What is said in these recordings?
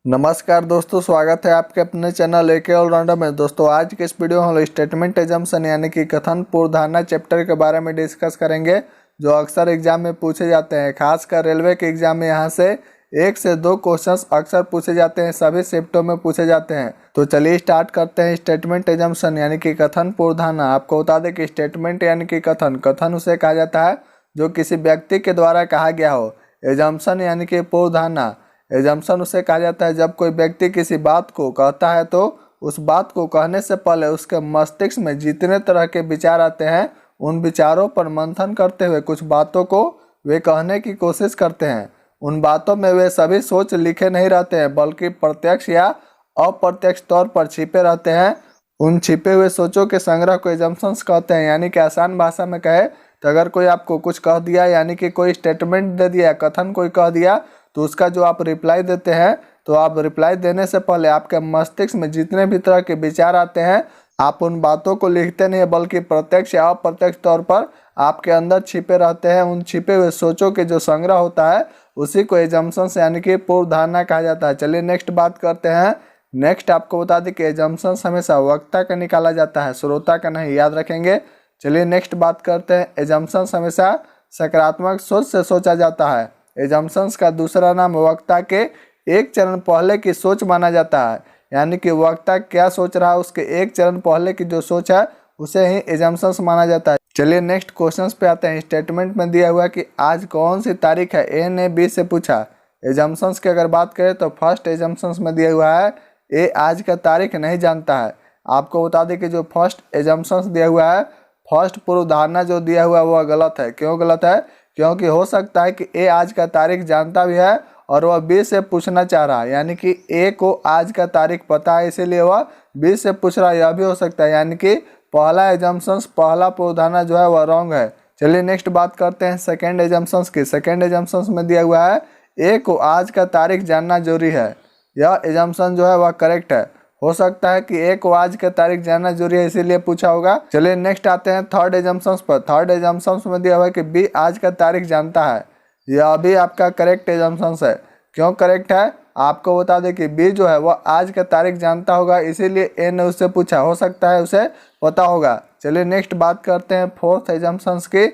नमस्कार दोस्तों, स्वागत है आपके अपने चैनल एके ऑलराउंडर में। दोस्तों आज के इस वीडियो में हम लोग स्टेटमेंट एजम्पशन यानी कि कथन पूर्वधारणा चैप्टर के बारे में डिस्कस करेंगे, जो अक्सर एग्जाम में पूछे जाते हैं। खासकर रेलवे के एग्जाम में यहाँ से 1 से 2 क्वेश्चंस अक्सर पूछे जाते हैं, सभी शिफ्टों में पूछे जाते हैं। तो चलिए स्टार्ट करते हैं। स्टेटमेंट एजम्पशन यानी कि कथन पूर्वधारणा। आपको बता दें कि स्टेटमेंट यानी कि कथन उसे कहा जाता है जो किसी व्यक्ति के द्वारा कहा गया हो। एजम्पशन यानी कि पूर्वधारणा, एजम्पशन उसे कहा जाता है जब कोई व्यक्ति किसी बात को कहता है तो उस बात को कहने से पहले उसके मस्तिष्क में जितने तरह के विचार आते हैं उन विचारों पर मंथन करते हुए कुछ बातों को वे कहने की कोशिश करते हैं। उन बातों में वे सभी सोच लिखे नहीं रहते हैं, बल्कि प्रत्यक्ष या अप्रत्यक्ष तौर पर छिपे रहते हैं। उन छिपे हुए सोचों के संग्रह को एजम्पशंस कहते हैं। यानी कि आसान भाषा में कहे तो अगर कोई आपको कुछ कह दिया, यानी कि कोई स्टेटमेंट दे दिया, कथन कोई कह दिया, तो उसका जो आप रिप्लाई देते हैं, तो आप रिप्लाई देने से पहले आपके मस्तिष्क में जितने भी तरह के विचार आते हैं आप उन बातों को लिखते नहीं, बल्कि प्रत्यक्ष या अप्रत्यक्ष तौर पर आपके अंदर छिपे रहते हैं। उन छिपे हुए सोचों के जो संग्रह होता है उसी को एजम्पशंस यानी कि पूर्वधारणा कहा जाता है। चलिए नेक्स्ट बात करते हैं। नेक्स्ट आपको बता दें कि एजम्पशंस हमेशा वक्ता का निकाला जाता है, श्रोता का नहीं, याद रखेंगे। चलिए नेक्स्ट बात करते हैं। एजम्पशंस हमेशा सकारात्मक सोच से सोचा जाता है। एजम्पशंस का दूसरा नाम वक्ता के एक चरण पहले की सोच माना जाता है। यानी कि वक्ता क्या सोच रहा है उसके एक चरण पहले की जो सोच है उसे ही एजम्पशंस माना जाता है। चलिए नेक्स्ट क्वेश्चंस पे आते हैं। स्टेटमेंट में दिया हुआ है कि आज कौन सी तारीख है, ए ने बी से पूछा। एजम्पशंस की अगर बात करें तो फर्स्ट एजम्पशंस में दिया हुआ है ए आज का तारीख नहीं जानता है। आपको बता दें कि जो फर्स्ट एजम्पशंस दिया हुआ है, फर्स्ट पूर्वधारणा जो दिया हुआ है वह गलत है। क्यों गलत है? क्योंकि हो सकता है कि ए आज का तारीख जानता भी है और वह बी से पूछना चाह रहा है। यानी कि ए को आज का तारीख पता है, इसीलिए वह बी से पूछ रहा है, यह भी हो सकता है। यानी कि पहला एजम्पशंस, पहला पूर्वधारणा जो है वह रॉन्ग है। चलिए नेक्स्ट बात करते हैं सेकेंड एजम्पशंस की। सेकेंड एजम्पशंस में दिया हुआ है ए को आज का तारीख जानना जरूरी है। यह एजम्पशन जो है वह करेक्ट है। हो सकता है कि ए को आज का तारीख जानना जरूरी है, इसीलिए पूछा होगा। चलिए नेक्स्ट आते हैं थर्ड एजम्पशंस पर। थर्ड एजम्पशंस में दिया हुआ है कि बी आज का तारीख जानता है। यह भी आपका करेक्ट एजम्पशंस है। क्यों करेक्ट है? आपको बता दें कि बी जो है वह आज का तारीख जानता होगा, इसीलिए ए ने उससे पूछा, हो सकता है उसे पता होगा। चलिए नेक्स्ट बात करते हैं फोर्थ एजम्पशंस की।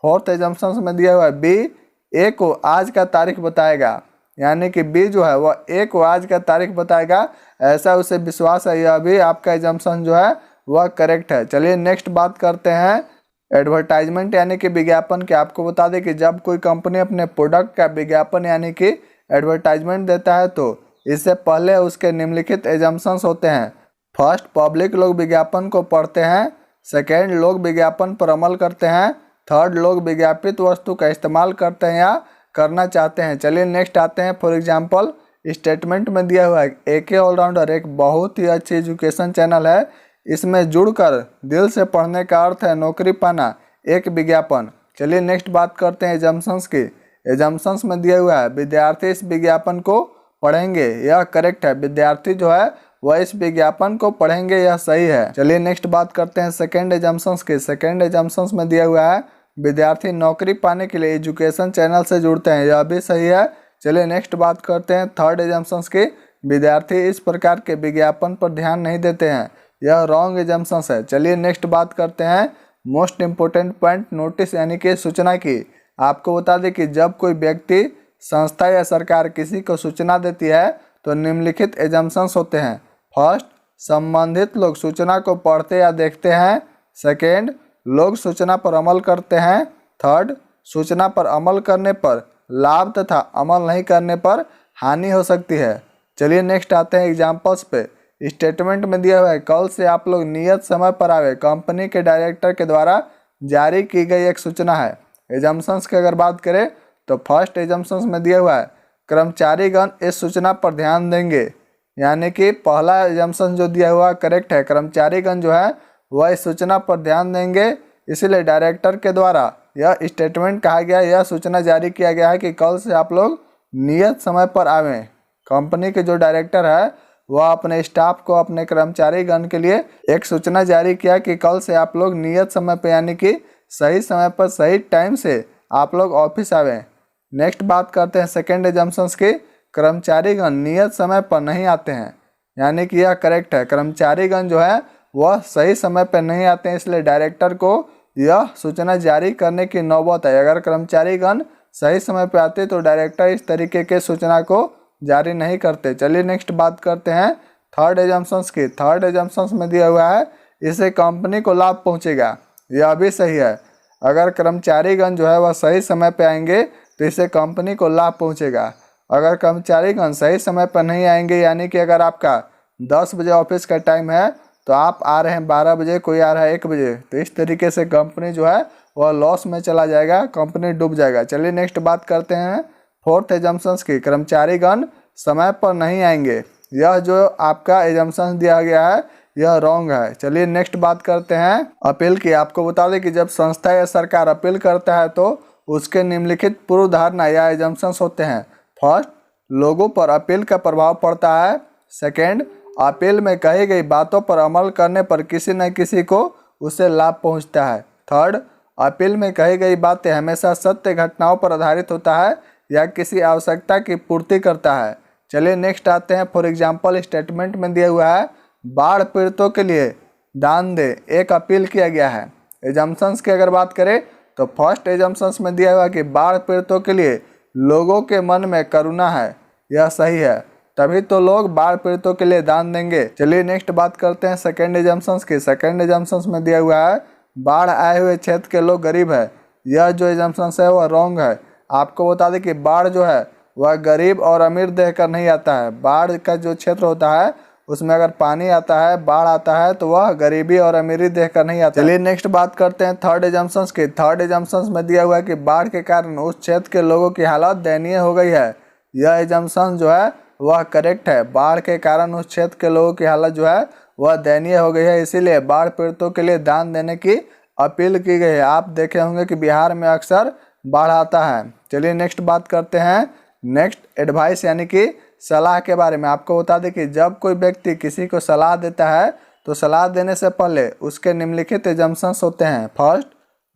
फोर्थ एजम्पशंस में दिया हुआ है बी ए को आज का तारीख बताएगा। यानी कि बी जो है वह ए को आज का तारीख बताएगा, ऐसा उसे विश्वास है। यह भी आपका एजम्पशन जो है वह करेक्ट है। चलिए नेक्स्ट बात करते हैं एडवर्टाइजमेंट यानी कि विज्ञापन के। आपको बता दें कि जब कोई कंपनी अपने प्रोडक्ट का विज्ञापन यानी कि एडवर्टाइजमेंट देता है तो इससे पहले उसके निम्नलिखित एजम्पशंस होते हैं। फर्स्ट, पब्लिक लोग विज्ञापन को पढ़ते हैं। सेकेंड, लोग विज्ञापन पर अमल करते हैं। थर्ड, लोग विज्ञापित वस्तु का इस्तेमाल करते हैं या करना चाहते हैं। चलिए नेक्स्ट आते हैं। फॉर एग्जांपल स्टेटमेंट में दिया हुआ है एके ऑलराउंडर एक बहुत ही अच्छी एजुकेशन चैनल है। इसमें जुड़कर दिल से पढ़ने का अर्थ है नौकरी पाना, एक विज्ञापन। चलिए नेक्स्ट बात करते हैं एजम्पशंस की। एजम्पशंस में दिया हुआ है विद्यार्थी इस विज्ञापन को पढ़ेंगे, यह करेक्ट है। विद्यार्थी जो है वह इस विज्ञापन को पढ़ेंगे, यह सही है। चलिए नेक्स्ट बात करते हैं सेकेंड एजम्पशंस की। सेकेंड एजम्पशंस में दिया हुआ है विद्यार्थी नौकरी पाने के लिए एजुकेशन चैनल से जुड़ते हैं, यह भी सही है। चलिए नेक्स्ट बात करते हैं थर्ड एजम्पशंस की। विद्यार्थी इस प्रकार के विज्ञापन पर ध्यान नहीं देते हैं, यह रॉन्ग एजम्पशंस है। चलिए नेक्स्ट बात करते हैं मोस्ट इम्पोर्टेंट पॉइंट, नोटिस यानी कि सूचना की। आपको बता दें कि जब कोई व्यक्ति, संस्था या सरकार किसी को सूचना देती है तो निम्नलिखित एजम्पशंस होते हैं। फर्स्ट, संबंधित लोग सूचना को पढ़ते या देखते हैं। सेकेंड, लोग सूचना पर अमल करते हैं। थर्ड, सूचना पर अमल करने पर लाभ तथा अमल नहीं करने पर हानि हो सकती है। चलिए नेक्स्ट आते हैं एग्जाम्पल्स पे। स्टेटमेंट में दिया हुआ है कल से आप लोग नियत समय पर आवे, कंपनी के डायरेक्टर के द्वारा जारी की गई एक सूचना है। एजम्पशंस की अगर बात करें तो फर्स्ट एजम्पशंस में दिया हुआ है कर्मचारीगण इस सूचना पर ध्यान देंगे। यानी कि पहला एजम्पशन जो दिया हुआ करेक्ट है, कर्मचारीगण जो है वह इस सूचना पर ध्यान देंगे, इसलिए डायरेक्टर के द्वारा यह स्टेटमेंट कहा गया, यह सूचना जारी किया गया है कि कल से आप लोग नियत समय पर आवें। कंपनी के जो डायरेक्टर है वह अपने स्टाफ को, अपने कर्मचारीगण के लिए एक सूचना जारी किया कि कल से आप लोग नियत समय पर यानी कि सही समय पर सही टाइम से आप लोग ऑफिस आवें। नेक्स्ट बात करते हैं सेकेंड एजम्पशंस की। कर्मचारीगण नियत समय पर नहीं आते हैं, यानी कि यह करेक्ट है। कर्मचारीगण जो है वह सही समय पर नहीं आते हैं, इसलिए डायरेक्टर को यह सूचना जारी करने की नौबत है। अगर कर्मचारीगण सही समय पर आते तो डायरेक्टर इस तरीके के सूचना को जारी नहीं करते। चलिए नेक्स्ट बात करते हैं थर्ड एजम्पशंस की। थर्ड एजम्पशंस में दिया हुआ है इससे कंपनी को लाभ पहुंचेगा, यह भी सही है। अगर कर्मचारीगण जो है वह सही समय पर आएंगे तो इससे कंपनी को लाभ पहुंचेगा। अगर कर्मचारीगण सही समय पर नहीं आएंगे, यानी कि अगर आपका 10 बजे ऑफिस का टाइम है तो आप आ रहे हैं 12 बजे, कोई आ रहा है 1 बजे, तो इस तरीके से कंपनी जो है वह लॉस में चला जाएगा, कंपनी डूब जाएगा। चलिए नेक्स्ट बात करते हैं फोर्थ एजम्पशंस की। कर्मचारीगण समय पर नहीं आएंगे, यह जो आपका एजम्पशन दिया गया है यह रॉन्ग है। चलिए नेक्स्ट बात करते हैं अपील की। आपको बता दें कि जब संस्था या सरकार अपील करता है तो उसके निम्नलिखित पूर्व धारणा या एजम्पशंस होते हैं। फर्स्ट, लोगों पर अपील का प्रभाव पड़ता है। सेकेंड, अपील में कही गई बातों पर अमल करने पर किसी न किसी को उससे लाभ पहुंचता है। थर्ड, अपील में कही गई बातें हमेशा सत्य घटनाओं पर आधारित होता है या किसी आवश्यकता की पूर्ति करता है। चलिए नेक्स्ट आते हैं फॉर एग्जाम्पल स्टेटमेंट में दिया हुआ है बाढ़ पीड़ितों के लिए दान दे, एक अपील किया गया है। एजम्पशंस की अगर बात करें तो फर्स्ट एजम्पशंस में दिया हुआ कि बाढ़ पीड़ितों के लिए लोगों के मन में करुणा है, यह सही है, तभी तो लोग बाढ़ पीड़ितों के लिए दान देंगे। चलिए नेक्स्ट बात करते हैं सेकंड एजम्पशंस की। सेकंड एजम्पशंस में दिया हुआ है बाढ़ आए हुए क्षेत्र के लोग गरीब है, यह जो एजम्पशंस है वह रॉन्ग है। आपको बता दें कि बाढ़ जो है वह गरीब और अमीर देखकर नहीं आता है। बाढ़ का जो क्षेत्र होता है उसमें अगर पानी आता है, बाढ़ आता है, तो वह गरीबी और अमीरी देखकर नहीं आता। चलिए नेक्स्ट बात करते हैं थर्ड एजम्पशंस की। थर्ड एजम्पशंस में दिया हुआ है कि बाढ़ के कारण उस क्षेत्र के लोगों की हालत दयनीय हो गई है, यह एजम्पशन जो है वह करेक्ट है। बाढ़ के कारण उस क्षेत्र के लोगों की हालत जो है वह दयनीय हो गई है, इसीलिए बाढ़ पीड़ितों के लिए दान देने की अपील की गई है। आप देखे होंगे कि बिहार में अक्सर बाढ़ आता है। चलिए नेक्स्ट बात करते हैं नेक्स्ट एडवाइस यानी कि सलाह के बारे में। आपको बता दें कि जब कोई व्यक्ति किसी को सलाह देता है तो सलाह देने से पहले उसके निम्नलिखित एजम्पशंस होते हैं। फर्स्ट,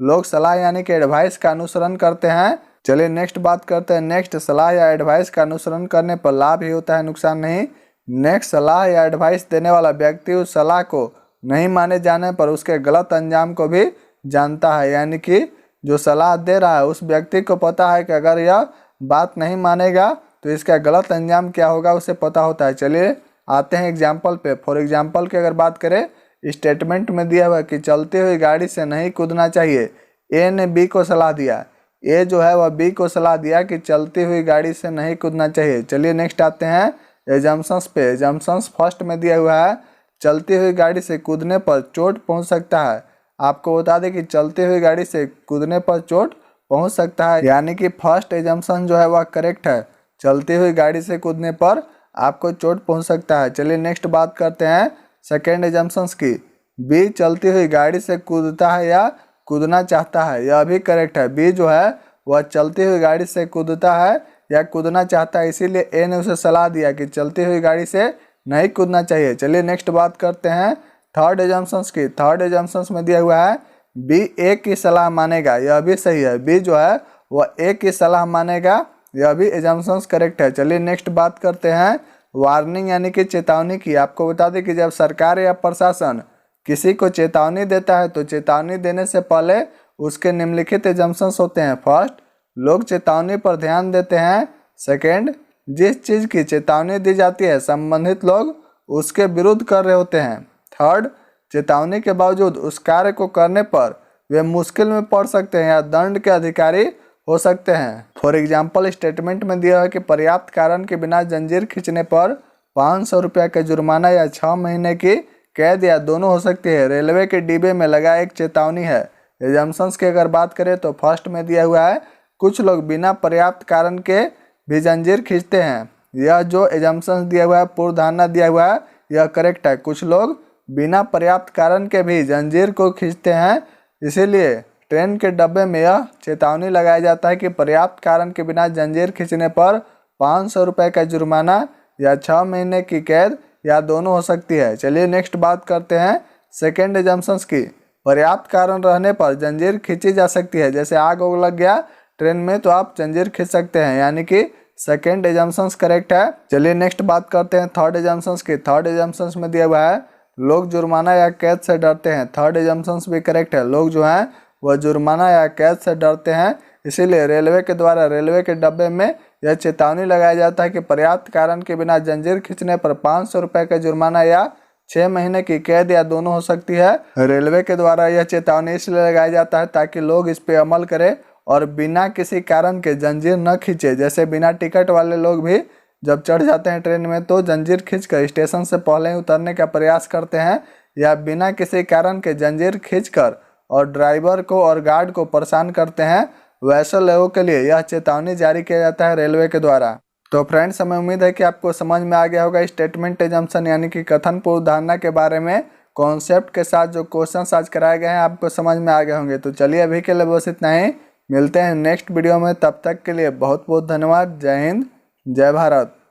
लोग सलाह यानी कि एडवाइस का अनुसरण करते हैं। चलिए नेक्स्ट बात करते हैं नेक्स्ट, सलाह या एडवाइस का अनुसरण करने पर लाभ ही होता है, नुकसान नहीं। नेक्स्ट, सलाह या एडवाइस देने वाला व्यक्ति उस सलाह को नहीं माने जाने पर उसके गलत अंजाम को भी जानता है, यानी कि जो सलाह दे रहा है उस व्यक्ति को पता है कि अगर यह बात नहीं मानेगा तो इसका गलत अंजाम क्या होगा उसे पता होता है। चलिए आते हैं एग्जाम्पल पे। फॉर एग्जाम्पल की अगर बात करें, स्टेटमेंट में दिया हुआ कि चलती हुई गाड़ी से नहीं कूदना चाहिए। ए ने बी को सलाह दिया, ए जो है वह बी को सलाह दिया कि चलती हुई गाड़ी से नहीं कूदना चाहिए। चलिए नेक्स्ट आते हैं एजम्पशंस पे। एजम्पशंस फर्स्ट में दिया हुआ है चलती हुई गाड़ी से कूदने पर चोट पहुंच सकता है। आपको बता दें कि चलती हुई गाड़ी से कूदने पर चोट पहुंच सकता है, यानी कि फर्स्ट एजम्पशन जो है वह करेक्ट है। चलती हुई गाड़ी से कूदने पर आपको चोट पहुंच सकता है। चलिए नेक्स्ट बात करते हैं सेकेंड एजम्पशंस की। बी चलती हुई गाड़ी से कूदता है या कूदना चाहता है, यह भी करेक्ट है। बी जो है वह चलती हुई गाड़ी से कूदता है या कूदना चाहता है, इसीलिए ए ने उसे सलाह दिया कि चलती हुई गाड़ी से नहीं कूदना चाहिए। चलिए नेक्स्ट बात करते हैं थर्ड एजम्पशंस की। थर्ड एजम्पशंस में दिया हुआ है बी ए की सलाह मानेगा, यह भी सही है। बी जो है वह ए की सलाह मानेगा, यह भी एजम्पशंस करेक्ट है। चलिए नेक्स्ट बात करते हैं वार्निंग यानी कि चेतावनी की। आपको बता दें कि जब सरकार या प्रशासन किसी को चेतावनी देता है तो चेतावनी देने से पहले उसके निम्नलिखित एजम्पशंस होते हैं। फर्स्ट, लोग चेतावनी पर ध्यान देते हैं। सेकेंड, जिस चीज़ की चेतावनी दी जाती है संबंधित लोग उसके विरुद्ध कर रहे होते हैं। थर्ड, चेतावनी के बावजूद उस कार्य को करने पर वे मुश्किल में पड़ सकते हैं या दंड के अधिकारी हो सकते हैं। फॉर एग्जाम्पल स्टेटमेंट में दिया है कि पर्याप्त कारण के बिना जंजीर खींचने पर 500 रुपये का जुर्माना या 6 महीने की कैद या दोनों हो सकती है। रेलवे के डिब्बे में लगा एक चेतावनी है। एजम्पशंस की अगर बात करें तो फर्स्ट में दिया हुआ है कुछ लोग बिना पर्याप्त कारण के भी जंजीर खींचते हैं। यह जो एजम्पशंस दिया हुआ है, पूर्व धारणा दिया हुआ है, यह करेक्ट है। कुछ लोग बिना पर्याप्त कारण के भी जंजीर को खींचते हैं, इसीलिए ट्रेन के डब्बे में यह चेतावनी लगाया जाता है कि पर्याप्त कारण के बिना जंजीर खींचने पर 500 रुपये का जुर्माना या 6 महीने की कैद या दोनों हो सकती है। चलिए नेक्स्ट बात करते हैं सेकेंड एजम्पशंस की। पर्याप्त कारण रहने पर जंजीर खींची जा सकती है, जैसे आग लग गया ट्रेन में तो आप जंजीर खींच सकते हैं, यानी कि सेकेंड एजम्पशंस करेक्ट है। चलिए नेक्स्ट बात करते हैं थर्ड एजम्पशंस की। थर्ड एजम्पशंस में दिया हुआ है लोग जुर्माना या कैद से डरते हैं। थर्ड एजम्पशंस भी करेक्ट है। लोग जो हैं वह जुर्माना या कैद से डरते हैं, इसीलिए रेलवे के द्वारा रेलवे के डब्बे में यह चेतावनी लगाया जाता है कि पर्याप्त कारण के बिना जंजीर खींचने पर 500 रुपये का जुर्माना या 6 महीने की कैद या दोनों हो सकती है। रेलवे के द्वारा यह चेतावनी इसलिए लगाया जाता है ताकि लोग इस पे अमल करें और बिना किसी कारण के जंजीर न खींचे। जैसे बिना टिकट वाले लोग भी जब चढ़ जाते हैं ट्रेन में तो जंजीर खींचकर स्टेशन से पहले ही उतरने का प्रयास करते हैं, या बिना किसी कारण के जंजीर खींचकर और ड्राइवर को और गार्ड को परेशान करते हैं, वैसे लोगों के लिए यह चेतावनी जारी किया जाता है रेलवे के द्वारा। तो फ्रेंड्स, हमें उम्मीद है कि आपको समझ में आ गया होगा स्टेटमेंट एजम्पशन यानी कि कथन पूर्व धारणा के बारे में कॉन्सेप्ट के साथ जो क्वेश्चन आज कराए गए हैं आपको समझ में आ गए होंगे। तो चलिए अभी के लिए बस इतना ही, मिलते हैं नेक्स्ट वीडियो में। तब तक के लिए बहुत बहुत धन्यवाद। जय हिंद, जय भारत।